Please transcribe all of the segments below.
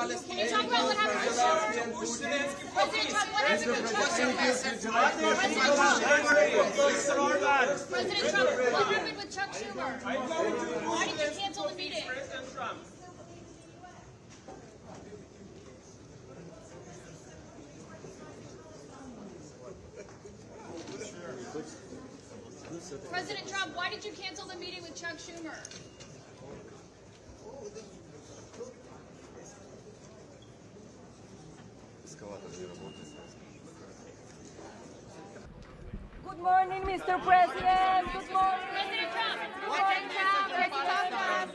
Can you talk about what happened with President Trump? What happened with Chuck Schumer? President Trump, what happened with Chuck Schumer? Why did you cancel the meeting? President Trump. President Trump, why did you cancel the meeting with Chuck Schumer? Good morning, Mr. President. Good morning. President Trump.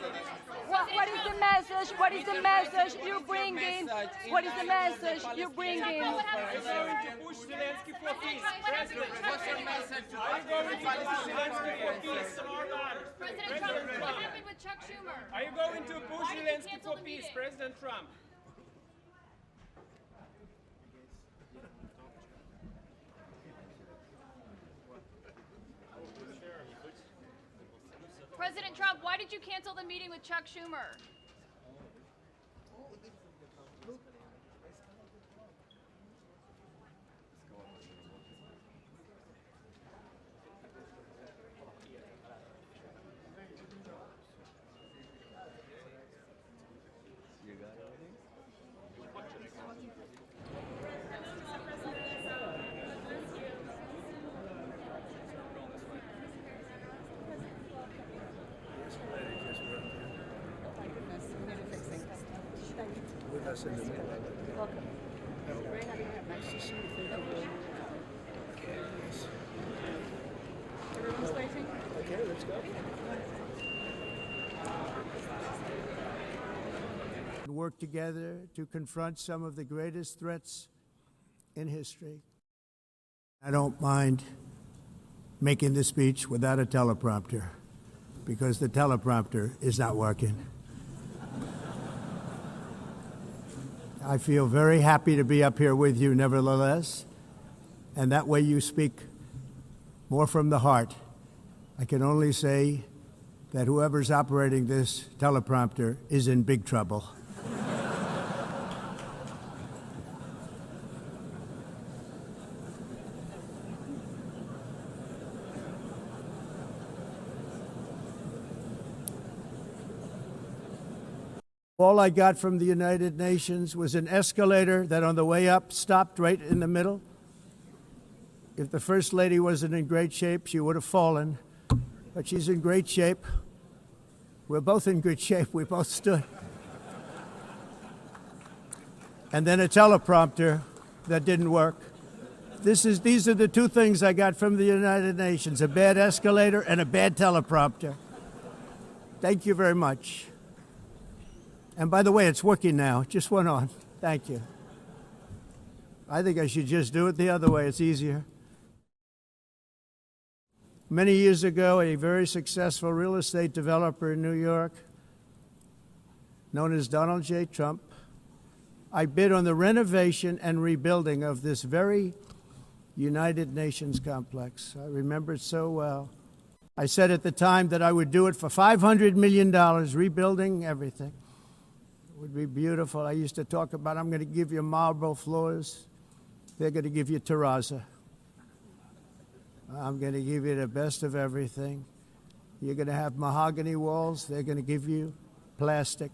What is the message? What is the message you're bringing? What is the message you're bringing? Push Zelensky for peace. President, what's your message to Zelensky for peace? President Trump, what happened with Chuck Schumer? Are you going to push Why did you Zelensky cancel for the peace, meeting? President Trump? President Trump, why did you cancel the meeting with Chuck Schumer? With us in the middle of it. Welcome. Nice to see you. Thank you. Okay, yes. Everyone's waiting. Okay, let's go. Work together to confront some of the greatest threats in history. I don't mind making the speech without a teleprompter because the teleprompter is not working. I feel very happy to be up here with you nevertheless, and that way you speak more from the heart. I can only say that whoever's operating this teleprompter is in big trouble. All I got from the United Nations was an escalator that on the way up stopped right in the middle. If the First Lady wasn't in great shape, she would have fallen. But she's in great shape. We're both in good shape. We both stood. And then a teleprompter that didn't work. These are the two things I got from the United Nations, a bad escalator and a bad teleprompter. Thank you very much. And by the way, it's working now. It just went on. Thank you. I think I should just do it the other way. It's easier. Many years ago, a very successful real estate developer in New York, known as Donald J. Trump, I bid on the renovation and rebuilding of this very United Nations complex. I remember it so well. I said at the time that I would do it for $500 million, rebuilding everything. It would be beautiful. I used to talk about, I'm going to give you marble floors. They're going to give you terrazzo. I'm going to give you the best of everything. You're going to have mahogany walls. They're going to give you plastic.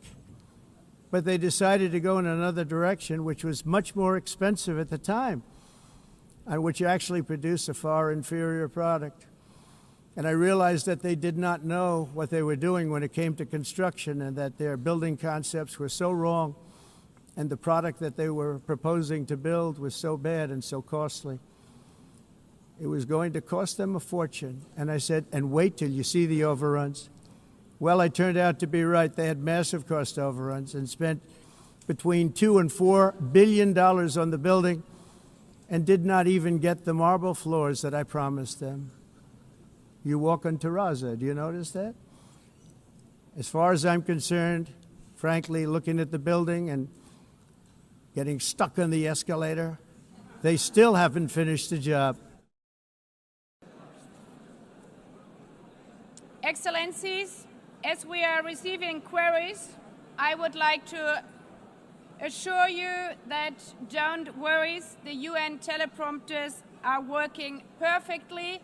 But they decided to go in another direction, which was much more expensive at the time, and which actually produced a far inferior product. And I realized that they did not know what they were doing when it came to construction, and that their building concepts were so wrong, and the product that they were proposing to build was so bad and so costly. It was going to cost them a fortune. And I said, and wait till you see the overruns. Well, I turned out to be right. They had massive cost overruns and spent between $2 and $4 billion on the building and did not even get the marble floors that I promised them. You walk on terrazzo. Do you notice that? As far as I'm concerned, frankly, looking at the building and getting stuck on the escalator, they still haven't finished the job. Excellencies, as we are receiving queries, I would like to assure you that don't worry, the UN teleprompters are working perfectly.